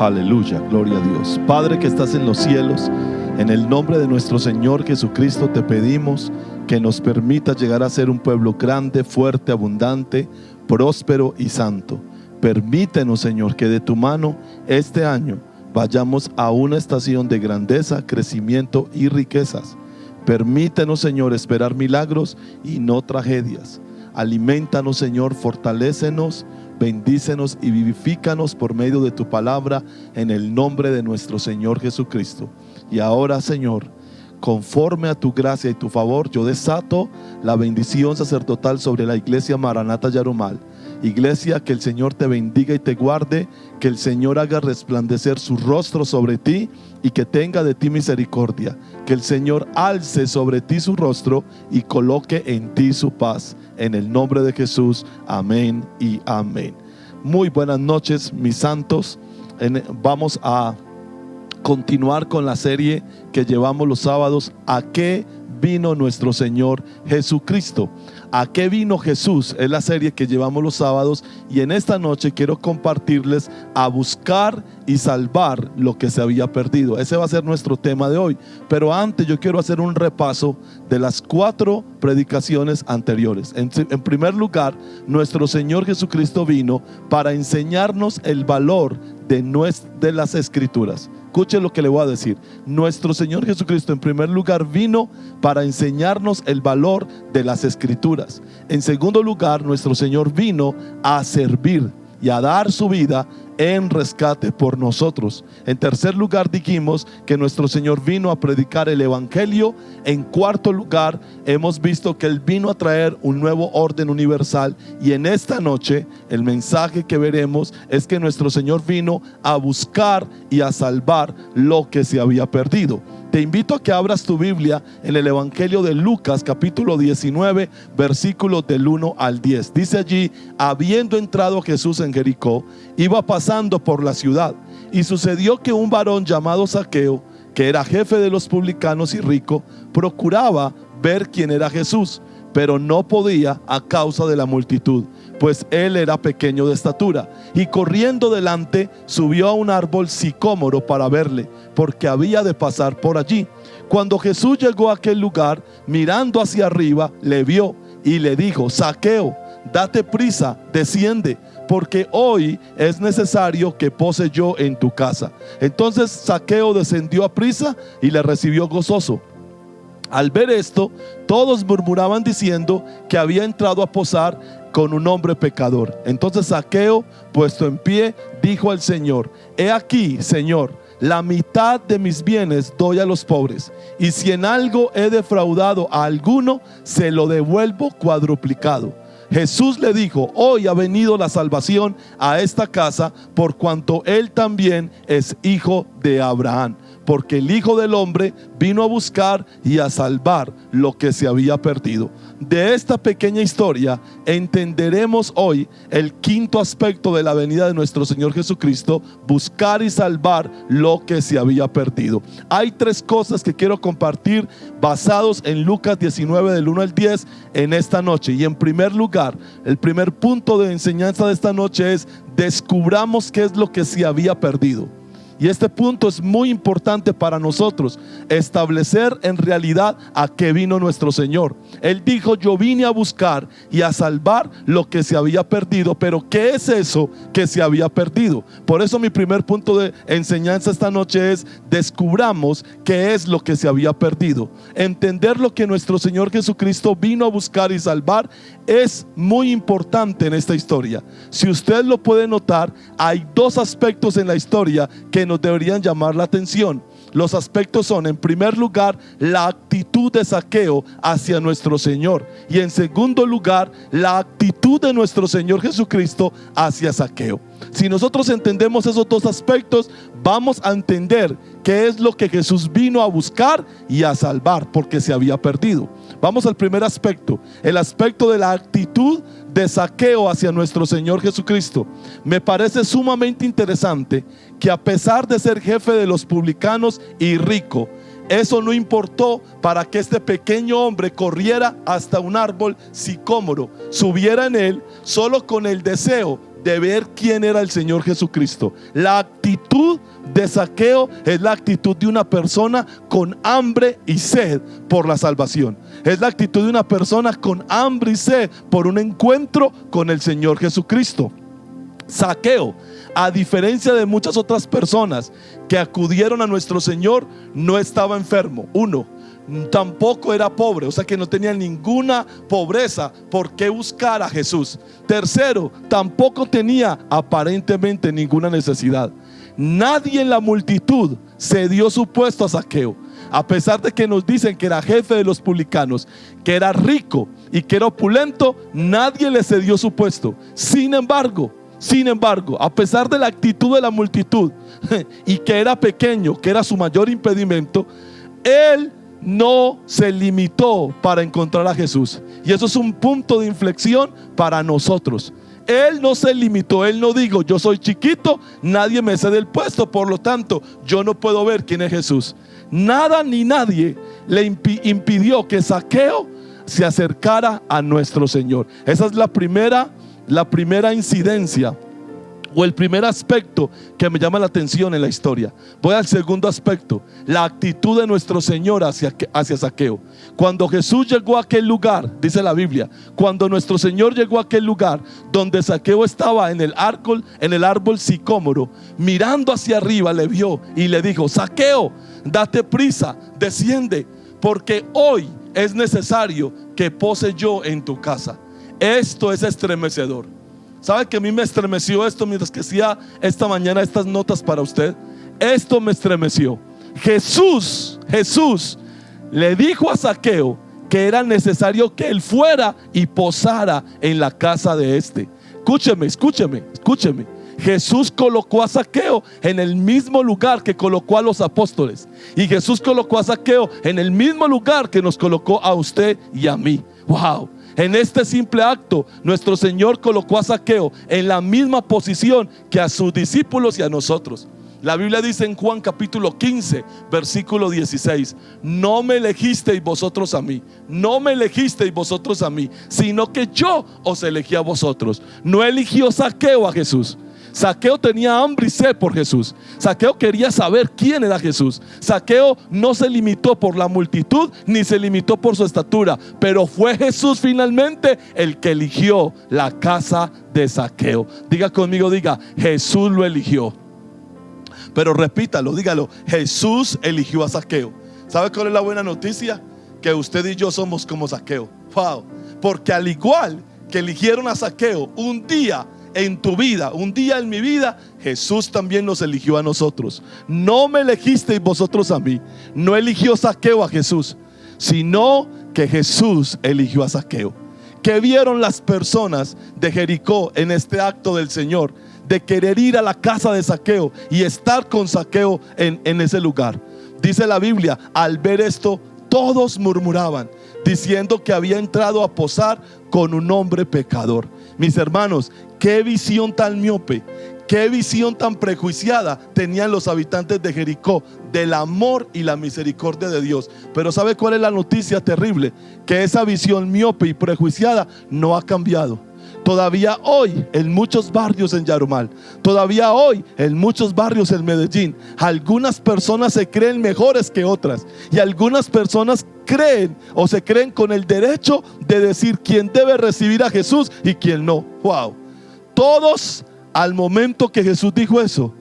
Aleluya, gloria a Dios. Padre que estás en los cielos, en el nombre de nuestro Señor Jesucristo te pedimos que nos permitas llegar a ser un pueblo grande, fuerte, abundante, próspero y santo. Permítenos, Señor, que de tu mano este año vayamos a una estación de grandeza, crecimiento y riquezas. Permítenos, Señor, esperar milagros y no tragedias. Alimentanos, Señor, fortalécenos, bendícenos y vivifícanos por medio de tu palabra en el nombre de nuestro Señor Jesucristo. Y ahora, Señor, conforme a tu gracia y tu favor, yo desato la bendición sacerdotal sobre la iglesia Maranata Yarumal. Iglesia, que el Señor te bendiga y te guarde, que el Señor haga resplandecer su rostro sobre ti y que tenga de ti misericordia, que el Señor alce sobre ti su rostro y coloque en ti su paz. En el nombre de Jesús, amén y amén. Muy buenas noches, mis santos. Vamos a continuar con la serie que llevamos los sábados. ¿A qué vino nuestro Señor Jesucristo? ¿A qué vino Jesús? Es la serie que llevamos los sábados, y en esta noche quiero compartirles a buscar y salvar lo que se había perdido. Ese va a ser nuestro tema de hoy. Pero antes yo quiero hacer un repaso de las 4 predicaciones anteriores. En primer lugar, nuestro Señor Jesucristo vino para enseñarnos el valor de las Escrituras. Escuche lo que le voy a decir. Nuestro Señor Jesucristo en primer lugar vino para enseñarnos el valor de las Escrituras. En segundo lugar, nuestro Señor vino a servir y a dar su vida en rescate por nosotros. En tercer lugar, dijimos que nuestro Señor vino a predicar el Evangelio. En cuarto lugar, hemos visto que Él vino a traer un nuevo orden universal. Y en esta noche, el mensaje que veremos es que nuestro Señor vino a buscar y a salvar lo que se había perdido. Te invito a que abras tu Biblia en el Evangelio de Lucas, capítulo 19, versículos del 1 al 10. Dice allí: habiendo entrado Jesús en Jericó, iba pasando por la ciudad, y sucedió que un varón llamado Zaqueo, que era jefe de los publicanos y rico, procuraba ver quién era Jesús, pero no podía a causa de la multitud, pues él era pequeño de estatura, y corriendo delante subió a un árbol sicómoro para verle, porque había de pasar por allí. Cuando Jesús llegó a aquel lugar, mirando hacia arriba, le vio y le dijo: Zaqueo, date prisa, desciende, porque hoy es necesario que pose yo en tu casa. Entonces Zaqueo descendió a prisa y le recibió gozoso. Al ver esto, todos murmuraban diciendo que había entrado a posar con un hombre pecador. Entonces Zaqueo, puesto en pie, dijo al Señor: he aquí, Señor, la mitad de mis bienes doy a los pobres, y si en algo he defraudado a alguno, se lo devuelvo cuadruplicado. Jesús le dijo: hoy ha venido la salvación a esta casa, por cuanto él también es hijo de Abraham, porque el Hijo del Hombre vino a buscar y a salvar lo que se había perdido. De esta pequeña historia entenderemos hoy el quinto aspecto de la venida de nuestro Señor Jesucristo: buscar y salvar lo que se había perdido. Hay 3 cosas que quiero compartir basados en Lucas 19 del 1 al 10 en esta noche. Y en primer lugar, el primer punto de enseñanza de esta noche es: descubramos qué es lo que se había perdido. Y este punto es muy importante para nosotros, establecer en realidad a qué vino nuestro Señor. Él dijo: yo vine a buscar y a salvar lo que se había perdido. Pero ¿qué es eso que se había perdido? Por eso mi primer punto de enseñanza esta noche es: descubramos qué es lo que se había perdido. Entender lo que nuestro Señor Jesucristo vino a buscar y salvar es muy importante en esta historia. Si usted lo puede notar, hay 2 aspectos en la historia que nos deberían llamar la atención. Los aspectos son, en primer lugar, la actitud de Zaqueo hacia nuestro Señor, y en segundo lugar, la actitud de nuestro Señor Jesucristo hacia Zaqueo. Si nosotros entendemos esos 2 aspectos, vamos a entender qué es lo que Jesús vino a buscar y a salvar, porque se había perdido. Vamos al primer aspecto, el aspecto de la actitud de Zaqueo hacia nuestro Señor Jesucristo. Me parece sumamente interesante que, a pesar de ser jefe de los publicanos y rico, eso no importó para que este pequeño hombre corriera hasta un árbol sicómoro, subiera en él solo con el deseo de ver quién era el Señor Jesucristo. La actitud de Zaqueo es la actitud de una persona con hambre y sed por la salvación. Es la actitud de una persona con hambre y sed por un encuentro con el Señor Jesucristo. Zaqueo, a diferencia de muchas otras personas que acudieron a nuestro Señor, no estaba enfermo. Uno, tampoco era pobre, o sea que no tenía ninguna pobreza por qué buscar a Jesús. Tercero, tampoco tenía aparentemente ninguna necesidad. Nadie en la multitud cedió su puesto a Zaqueo, a pesar de que nos dicen que era jefe de los publicanos, que era rico y que era opulento. Nadie le cedió su puesto. Sin embargo, a pesar de la actitud de la multitud y que era pequeño, que era su mayor impedimento, él no se limitó para encontrar a Jesús. Y eso es un punto de inflexión para nosotros. Él no se limitó, él no dijo: yo soy chiquito, nadie me cede el puesto, por lo tanto yo no puedo ver quién es Jesús. Nada ni nadie le impidió que Zaqueo se acercara a nuestro Señor. Esa es la primera incidencia, o el primer aspecto que me llama la atención en la historia. Voy al segundo aspecto: la actitud de nuestro Señor hacia Zaqueo. Cuando Jesús llegó a aquel lugar, dice la Biblia, cuando nuestro Señor llegó a aquel lugar donde Zaqueo estaba en el árbol sicómoro, mirando hacia arriba, le vio y le dijo: Zaqueo, date prisa, desciende, porque hoy es necesario que pose yo en tu casa. Esto es estremecedor. ¿Sabe que a mí me estremeció esto mientras que hacía esta mañana estas notas para usted? Esto me estremeció. Jesús le dijo a Zaqueo que era necesario que él fuera y posara en la casa de este. Escúcheme. Jesús colocó a Zaqueo en el mismo lugar que colocó a los apóstoles. Y Jesús colocó a Zaqueo en el mismo lugar que nos colocó a usted y a mí. ¡Wow! En este simple acto, nuestro Señor colocó a Zaqueo en la misma posición que a sus discípulos y a nosotros. La Biblia dice en Juan capítulo 15, versículo 16: no me elegisteis vosotros a mí, sino que yo os elegí a vosotros. No eligió Zaqueo a Jesús. Zaqueo tenía hambre y sed por Jesús. Zaqueo quería saber quién era Jesús. Zaqueo no se limitó por la multitud ni se limitó por su estatura, pero fue Jesús finalmente el que eligió la casa de Zaqueo. Diga conmigo, Jesús lo eligió. Pero repítalo, dígalo: Jesús eligió a Zaqueo. ¿Sabe cuál es la buena noticia? Que usted y yo somos como Zaqueo. Wow. Porque al igual que eligieron a Zaqueo un día en tu vida, un día en mi vida, Jesús también nos eligió a nosotros. No me elegisteis vosotros a mí. No eligió Zaqueo a Jesús, sino que Jesús eligió a Zaqueo. ¿Qué vieron las personas de Jericó en este acto del Señor de querer ir a la casa de Zaqueo y estar con Zaqueo en ese lugar? Dice la Biblia: al ver esto, todos murmuraban, diciendo que había entrado a posar con un hombre pecador. Mis hermanos, qué visión tan miope, qué visión tan prejuiciada tenían los habitantes de Jericó del amor y la misericordia de Dios. Pero ¿sabe cuál es la noticia terrible? Que esa visión miope y prejuiciada no ha cambiado. Todavía hoy en muchos barrios en Yarumal, todavía hoy en muchos barrios en Medellín, algunas personas se creen mejores que otras, y algunas personas creen o se creen con el derecho de decir quién debe recibir a Jesús y quién no. Wow. Todos, al momento que Jesús dijo eso,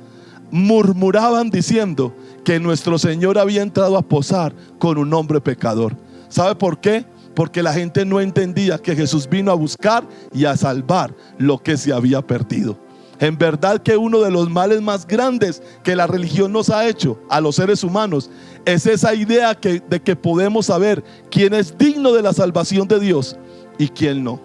murmuraban diciendo que nuestro Señor había entrado a posar con un hombre pecador. ¿Sabe por qué? Porque la gente no entendía que Jesús vino a buscar y a salvar lo que se había perdido. En verdad que uno de los males más grandes que la religión nos ha hecho a los seres humanos es esa idea de que podemos saber quién es digno de la salvación de Dios y quién no.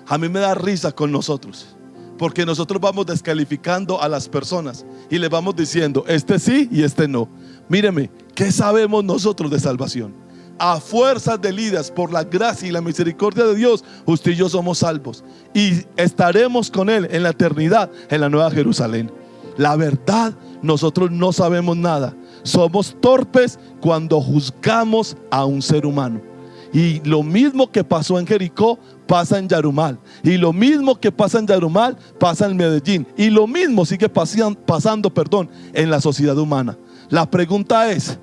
A mí me da risa con nosotros, porque nosotros vamos descalificando a las personas y le vamos diciendo: este sí y este no. Míreme, ¿qué sabemos nosotros de salvación? A fuerzas de lidas por la gracia y la misericordia de Dios, usted y yo somos salvos y estaremos con Él en la eternidad, en la Nueva Jerusalén. La verdad, nosotros no sabemos nada. Somos torpes cuando juzgamos a un ser humano. Y lo mismo que pasó en Jericó pasa en Yarumal, y lo mismo que pasa en Yarumal pasa en Medellín, y lo mismo sigue pasando en la sociedad humana. La pregunta es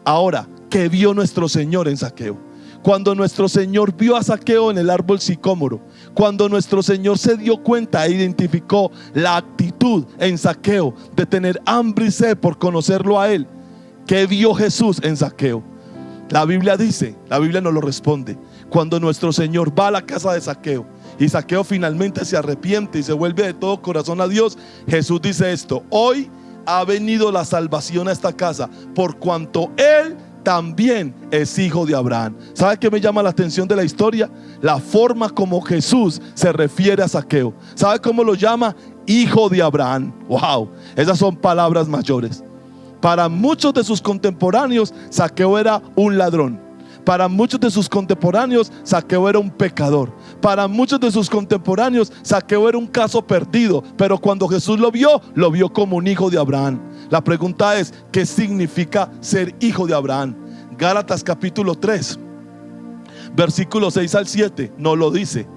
ahora, ¿qué vio nuestro Señor en Zaqueo? Cuando nuestro Señor vio a Zaqueo en el árbol sicómoro, cuando nuestro Señor se dio cuenta e identificó la actitud en Zaqueo de tener hambre y sed por conocerlo a Él, ¿qué vio Jesús en Zaqueo? La Biblia dice, la Biblia nos lo responde, cuando nuestro Señor va a la casa de Zaqueo y Zaqueo finalmente se arrepiente y se vuelve de todo corazón a Dios, Jesús dice esto: hoy ha venido la salvación a esta casa, por cuanto Él también es hijo de Abraham. ¿Sabe qué me llama la atención de la historia? La forma como Jesús se refiere a Zaqueo. ¿Sabe cómo lo llama? Hijo de Abraham. Wow, esas son palabras mayores. Para muchos de sus contemporáneos, Zaqueo era un ladrón. Para muchos de sus contemporáneos, Zaqueo era un pecador. Para muchos de sus contemporáneos, Zaqueo era un caso perdido. Pero cuando Jesús lo vio como un hijo de Abraham. La pregunta es, ¿qué significa ser hijo de Abraham? Gálatas capítulo 3, versículos 6 al 7 nos lo dice.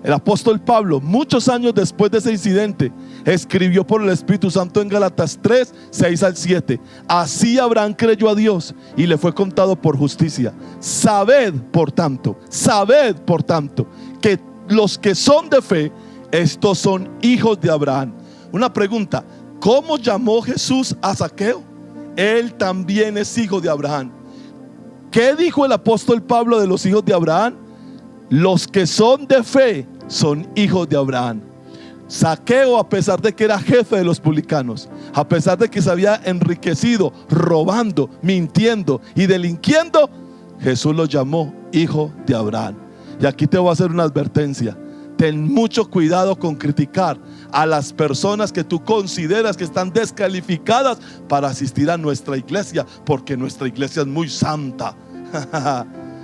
El apóstol Pablo, muchos años después de ese incidente, escribió por el Espíritu Santo en Gálatas 3, 6 al 7: así Abraham creyó a Dios y le fue contado por justicia. Sabed por tanto, que los que son de fe, estos son hijos de Abraham. Una pregunta: ¿cómo llamó Jesús a Zaqueo? Él también es hijo de Abraham. ¿Qué dijo el apóstol Pablo de los hijos de Abraham? Los que son de fe son hijos de Abraham. Zaqueo, a pesar de que era jefe de los publicanos, a pesar de que se había enriquecido robando, mintiendo y delinquiendo, Jesús lo llamó hijo de Abraham. Y aquí te voy a hacer una advertencia: ten mucho cuidado con criticar a las personas que tú consideras que están descalificadas para asistir a nuestra iglesia, porque nuestra iglesia es muy santa.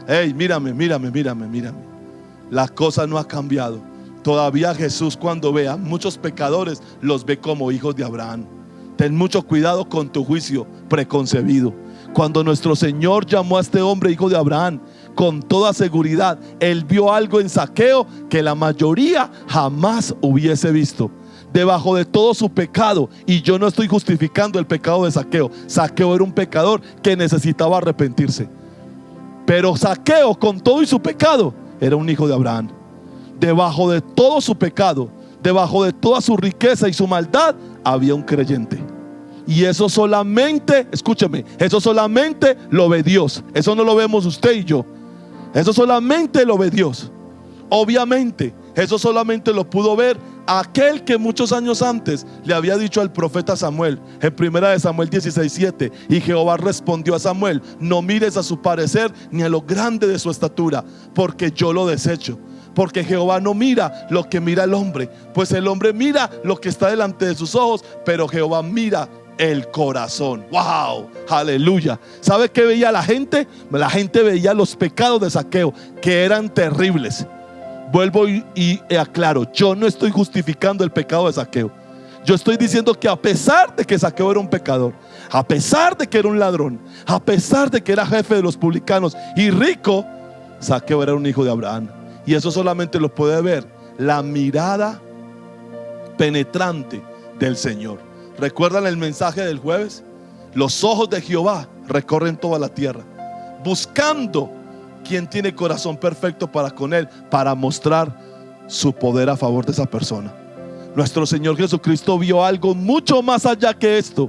Hey, mírame. La cosa no ha cambiado. Todavía Jesús, cuando vea muchos pecadores, los ve como hijos de Abraham. Ten mucho cuidado con tu juicio preconcebido. Cuando nuestro Señor llamó a este hombre hijo de Abraham, con toda seguridad, Él vio algo en Zaqueo que la mayoría jamás hubiese visto. Debajo de todo su pecado, y yo no estoy justificando el pecado de Zaqueo, Zaqueo era un pecador que necesitaba arrepentirse. Pero Zaqueo, con todo y su pecado, era un hijo de Abraham. Debajo de todo su pecado, debajo de toda su riqueza y su maldad, había un creyente. Y eso solamente, escúchame, eso solamente lo ve Dios. Eso no lo vemos usted y yo. Eso solamente lo ve Dios. Obviamente, eso solamente lo pudo ver aquel que muchos años antes le había dicho al profeta Samuel, en 1 Samuel 16:7: y Jehová respondió a Samuel: no mires a su parecer ni a lo grande de su estatura, porque yo lo desecho. Porque Jehová no mira lo que mira el hombre, pues el hombre mira lo que está delante de sus ojos, pero Jehová mira el corazón. Wow, aleluya. ¿Sabe qué veía la gente? La gente veía los pecados de Zaqueo, que eran terribles. Vuelvo y aclaro, yo no estoy justificando el pecado de Zaqueo. Yo estoy diciendo que a pesar de que Zaqueo era un pecador, a pesar de que era un ladrón, a pesar de que era jefe de los publicanos y rico, Zaqueo era un hijo de Abraham. Y eso solamente lo puede ver la mirada penetrante del Señor. ¿Recuerdan el mensaje del jueves? Los ojos de Jehová recorren toda la tierra, buscando quien tiene corazón perfecto para con Él, para mostrar su poder a favor de esa persona. Nuestro Señor Jesucristo vio algo mucho más allá que esto.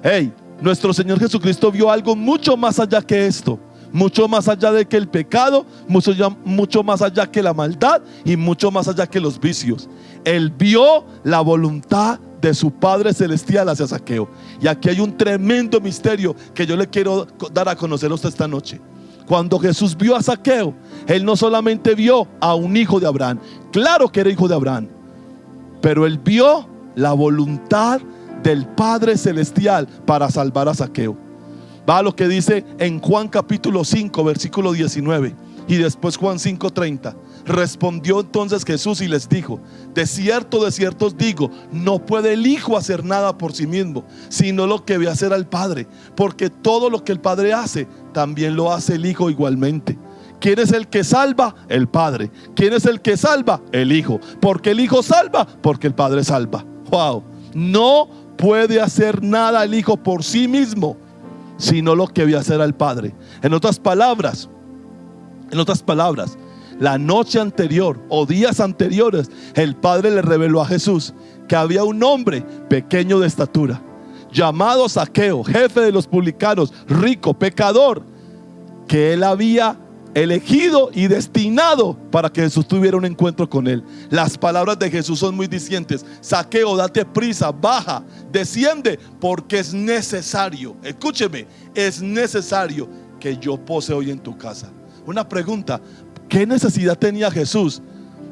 Hey, nuestro Señor Jesucristo vio algo mucho más allá que esto. Mucho más allá de que el pecado, mucho más allá que la maldad y mucho más allá que los vicios. Él vio la voluntad de su Padre Celestial hacia Zaqueo. Y aquí hay un tremendo misterio que yo le quiero dar a conocer a usted esta noche. Cuando Jesús vio a Zaqueo, Él no solamente vio a un hijo de Abraham, claro que era hijo de Abraham, pero Él vio la voluntad del Padre Celestial para salvar a Zaqueo. Va a lo que dice en Juan capítulo 5 versículo 19 y después Juan 5:30. Respondió entonces Jesús y les dijo: de cierto os digo, no puede el Hijo hacer nada por sí mismo, sino lo que ve hacer al Padre, porque todo lo que el Padre hace, también lo hace el Hijo igualmente. ¿Quién es el que salva? El Padre. ¿Quién es el que salva? El Hijo. ¿Por qué el Hijo salva? Porque el Padre salva. Wow. No puede hacer nada el Hijo por sí mismo, sino lo que vio hacer al Padre. En otras palabras, la noche anterior o días anteriores, el Padre le reveló a Jesús que había un hombre pequeño de estatura, llamado Zaqueo, jefe de los publicanos, rico, pecador, que él había elegido y destinado para que Jesús tuviera un encuentro con él. Las palabras de Jesús son muy dicientes: Zaqueo, date prisa, baja, desciende, porque es necesario, escúcheme, es necesario que yo pose hoy en tu casa. Una pregunta: ¿qué necesidad tenía Jesús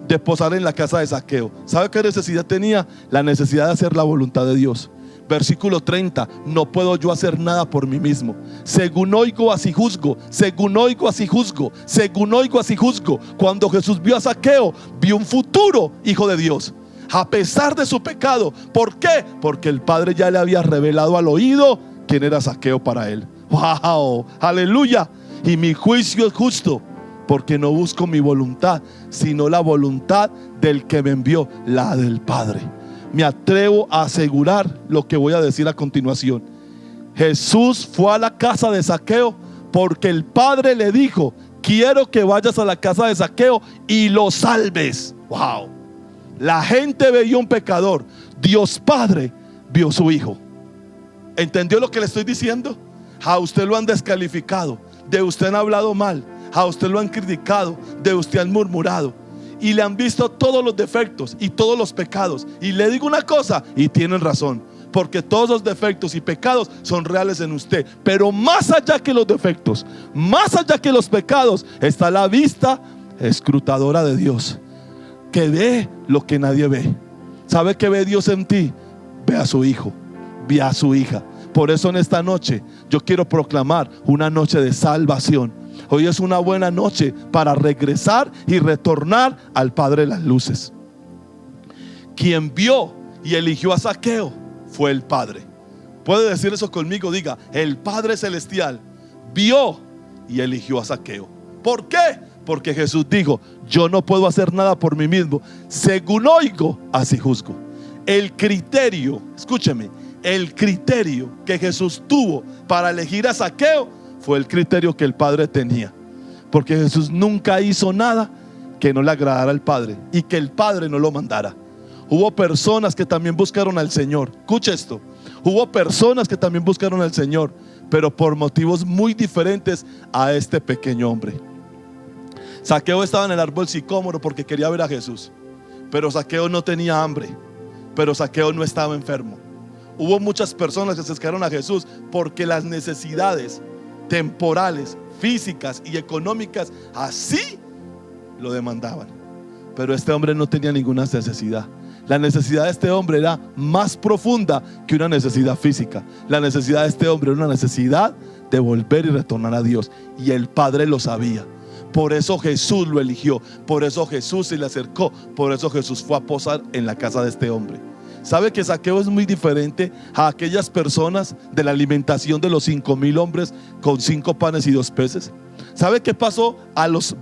de posar en la casa de Zaqueo? ¿Sabe qué necesidad tenía? La necesidad de hacer la voluntad de Dios. Versículo 30: no puedo yo hacer nada por mí mismo. Según oigo, así juzgo. Según oigo, así juzgo. Según oigo, así juzgo. Cuando Jesús vio a Zaqueo, vio un futuro hijo de Dios, a pesar de su pecado. ¿Por qué? Porque el Padre ya le había revelado al oído quién era Zaqueo para él. ¡Wow! ¡Aleluya! Y mi juicio es justo, porque no busco mi voluntad, sino la voluntad del que me envió, la del Padre. Me atrevo a asegurar lo que voy a decir a continuación. Jesús fue a la casa de Zaqueo porque el Padre le dijo: quiero que vayas a la casa de Zaqueo y lo salves. Wow. La gente veía un pecador, Dios Padre vio su Hijo. ¿Entendió lo que le estoy diciendo? A usted lo han descalificado, de usted han hablado mal, a usted lo han criticado, de usted han murmurado, y le han visto todos los defectos y todos los pecados. Y le digo una cosa, y tienen razón, porque todos los defectos y pecados son reales en usted. Pero más allá que los defectos, más allá que los pecados, está la vista escrutadora de Dios, que ve lo que nadie ve. ¿Sabe qué ve Dios en ti? Ve a su Hijo, ve a su hija. Por eso en esta noche yo quiero proclamar una noche de salvación. Hoy es una buena noche para regresar y retornar al Padre de las luces. Quien vio y eligió a Zaqueo fue el Padre. ¿Puede decir eso conmigo? Diga: el Padre Celestial vio y eligió a Zaqueo. ¿Por qué? Porque Jesús dijo: yo no puedo hacer nada por mí mismo. Según oigo, así juzgo. El criterio, escúcheme, el criterio que Jesús tuvo para elegir a Zaqueo fue el criterio que el Padre tenía, porque Jesús nunca hizo nada que no le agradara al Padre y que el Padre no lo mandara. Hubo personas que también buscaron al Señor. Escucha esto: hubo personas que también buscaron al Señor, pero por motivos muy diferentes a este pequeño hombre. Zaqueo estaba en el árbol sicómoro porque quería ver a Jesús, pero Zaqueo no tenía hambre, pero Zaqueo no estaba enfermo. Hubo muchas personas que se acercaron a Jesús porque las necesidades temporales, físicas y económicas así lo demandaban. Pero este hombre no tenía ninguna necesidad. La necesidad de este hombre era más profunda que una necesidad física. La necesidad de este hombre era una necesidad de volver y retornar a Dios, y el Padre lo sabía. Por eso Jesús lo eligió, por eso Jesús se le acercó, por eso Jesús fue a posar en la casa de este hombre. ¿Sabe que Zaqueo es muy diferente a aquellas personas de la alimentación de los 5,000 hombres con 5 panes y 2 peces? ¿Sabe qué pasó a las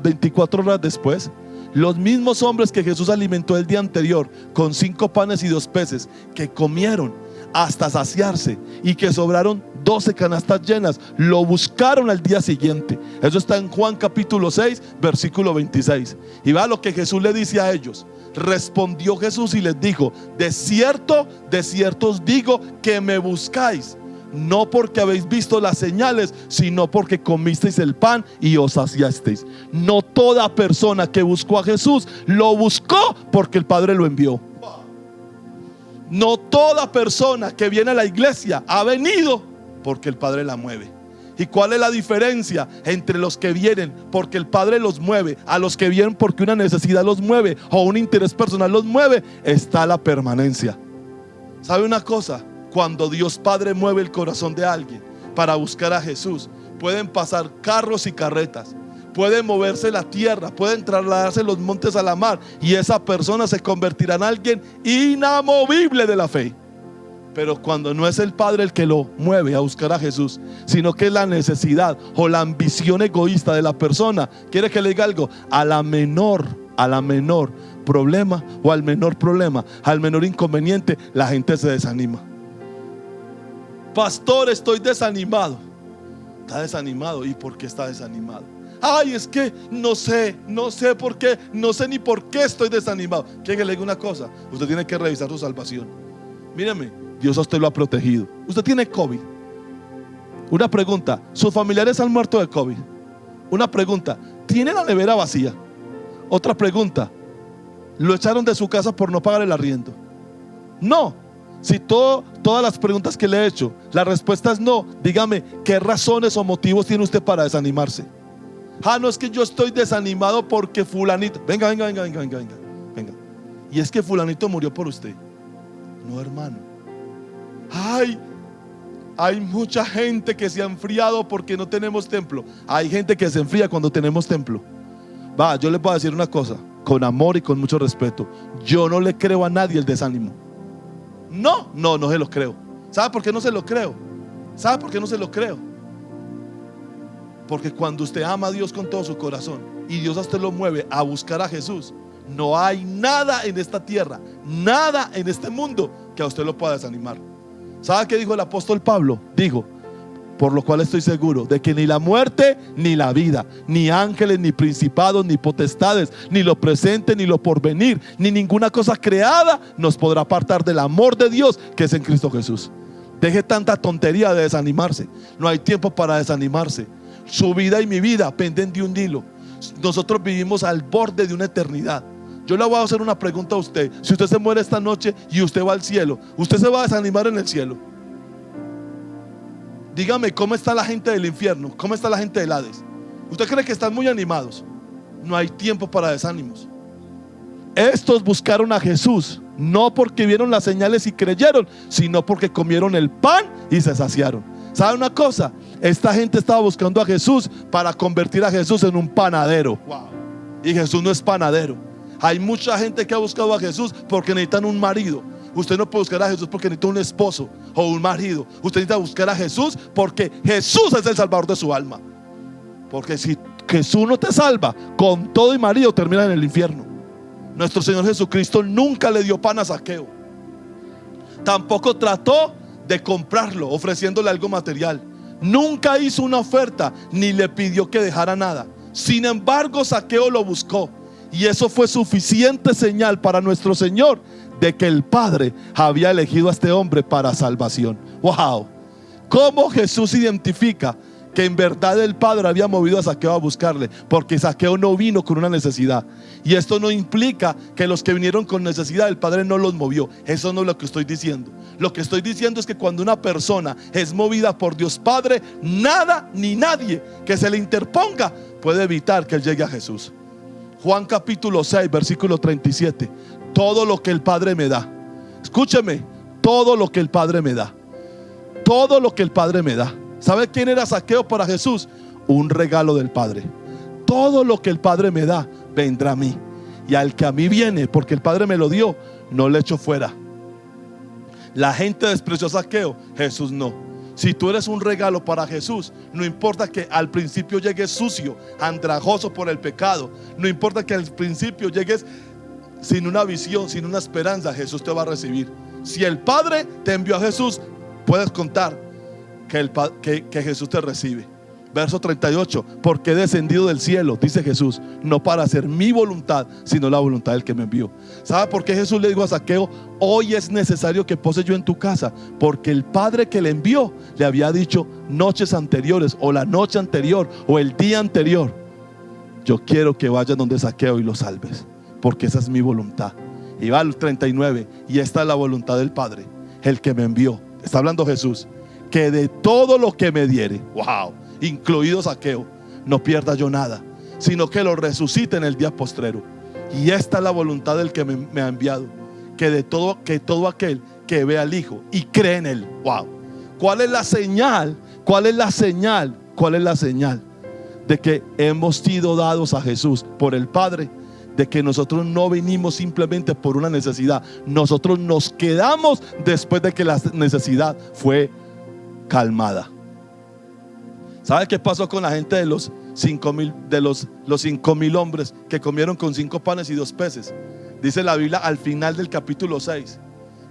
24 horas después? Los mismos hombres que Jesús alimentó el día anterior con 5 panes y 2 peces, que comieron hasta saciarse y que sobraron 12 canastas llenas, lo buscaron al día siguiente. Eso está en Juan capítulo 6 versículo 26. Y va lo que Jesús le dice a ellos. Respondió Jesús y les dijo: de cierto os digo que me buscáis, no porque habéis visto las señales, sino porque comisteis el pan y os saciasteis. No toda persona que buscó a Jesús lo buscó porque el Padre lo envió. No toda persona que viene a la iglesia ha venido porque el Padre la mueve. ¿Y cuál es la diferencia entre los que vienen porque el Padre los mueve a los que vienen porque una necesidad los mueve o un interés personal los mueve? Está la permanencia. ¿Sabe una cosa? Cuando Dios Padre mueve el corazón de alguien para buscar a Jesús, pueden pasar carros y carretas, puede moverse la tierra, pueden trasladarse los montes a la mar, y esa persona se convertirá en alguien inamovible de la fe. Pero cuando no es el Padre el que lo mueve a buscar a Jesús, sino que es la necesidad o la ambición egoísta de la persona, quiere que le diga algo, a la menor problema o al menor problema, al menor inconveniente, la gente se desanima. Pastor, estoy desanimado. Está desanimado. ¿Y por qué está desanimado? Ay, es que no sé por qué, no sé ni por qué estoy desanimado. Quiero que le diga una cosa, usted tiene que revisar su salvación. Míreme, Dios a usted lo ha protegido. Usted tiene COVID. Una pregunta, ¿sus familiares han muerto de COVID? Una pregunta, ¿tiene la nevera vacía? Otra pregunta, ¿lo echaron de su casa por no pagar el arriendo? No. Si todas las preguntas que le he hecho, la respuesta es no, dígame, ¿qué razones o motivos tiene usted para desanimarse? Ah, no, es que yo estoy desanimado porque fulanito. Venga. Y es que fulanito murió por usted. No, hermano. Ay, hay mucha gente que se ha enfriado porque no tenemos templo. Hay gente que se enfría cuando tenemos templo. Va, yo les voy a decir una cosa, con amor y con mucho respeto. Yo no le creo a nadie el desánimo. No se lo creo. ¿Sabe por qué no se lo creo? ¿Sabe por qué no se lo creo? Porque cuando usted ama a Dios con todo su corazón y Dios a usted lo mueve a buscar a Jesús, no hay nada en esta tierra, nada en este mundo que a usted lo pueda desanimar. ¿Sabe qué dijo el apóstol Pablo? Dijo, por lo cual estoy seguro de que ni la muerte ni la vida, ni ángeles, ni principados, ni potestades, ni lo presente, ni lo porvenir, ni ninguna cosa creada nos podrá apartar del amor de Dios que es en Cristo Jesús. Deje tanta tontería de desanimarse. No hay tiempo para desanimarse. Su vida y mi vida penden de un hilo. Nosotros vivimos al borde de una eternidad. Yo le voy a hacer una pregunta a usted. Si usted se muere esta noche y usted va al cielo, ¿usted se va a desanimar en el cielo? Dígame, ¿cómo está la gente del infierno? ¿Cómo está la gente del Hades? ¿Usted cree que están muy animados? No hay tiempo para desánimos. Estos buscaron a Jesús no porque vieron las señales y creyeron, sino porque comieron el pan y se saciaron. ¿Sabe una cosa? Esta gente estaba buscando a Jesús para convertir a Jesús en un panadero. Wow. Y Jesús no es panadero. Hay mucha gente que ha buscado a Jesús porque necesitan un marido. Usted no puede buscar a Jesús porque necesita un esposo o un marido. Usted necesita buscar a Jesús porque Jesús es el salvador de su alma. Porque si Jesús no te salva, con todo y marido termina en el infierno. Nuestro Señor Jesucristo nunca le dio pan a Zaqueo. Tampoco trató de comprarlo ofreciéndole algo material. Nunca hizo una oferta ni le pidió que dejara nada. Sin embargo, Zaqueo lo buscó, y eso fue suficiente señal para nuestro Señor de que el Padre había elegido a este hombre para salvación. Wow. ¿Cómo Jesús identifica que en verdad el Padre había movido a Zaqueo a buscarle? Porque Zaqueo no vino con una necesidad. Y esto no implica que los que vinieron con necesidad el Padre no los movió. Eso no es lo que estoy diciendo. Lo que estoy diciendo es que cuando una persona es movida por Dios Padre, nada ni nadie que se le interponga puede evitar que él llegue a Jesús. Juan capítulo 6 versículo 37. Todo lo que el Padre me da, escúcheme, todo lo que el Padre me da, todo lo que el Padre me da. ¿Sabe quién era Zaqueo para Jesús? Un regalo del Padre. Todo lo que el Padre me da vendrá a mí, y al que a mí viene, porque el Padre me lo dio, no le echo fuera. La gente despreció a Zaqueo, Jesús no. Si tú eres un regalo para Jesús, no importa que al principio llegues sucio, andrajoso por el pecado, no importa que al principio llegues sin una visión, sin una esperanza, Jesús te va a recibir. Si el Padre te envió a Jesús, puedes contar que Jesús te recibe. Verso 38, porque he descendido del cielo, dice Jesús, no para hacer mi voluntad, sino la voluntad del que me envió. ¿Sabe por qué Jesús le dijo a Zaqueo, hoy es necesario que pose yo en tu casa? Porque el Padre que le envió le había dicho noches anteriores, o la noche anterior, o el día anterior, yo quiero que vayas donde Zaqueo y lo salves, porque esa es mi voluntad. Y va al 39, y esta es la voluntad del Padre, el que me envió. Está hablando Jesús, que de todo lo que me diere, wow, incluido Zaqueo, no pierda yo nada, sino que lo resucite en el día postrero. Y esta es la voluntad del que me ha enviado, que todo aquel que ve al Hijo y cree en él. Wow. ¿Cuál es la señal? ¿Cuál es la señal? ¿Cuál es la señal de que hemos sido dados a Jesús por el Padre? de que nosotros no vinimos simplemente por una necesidad. Nosotros nos quedamos después de que la necesidad fue calmada. ¿Sabe qué pasó con la gente de los 5,000 hombres que comieron con 5 panes y 2 peces? Dice la Biblia al final del capítulo 6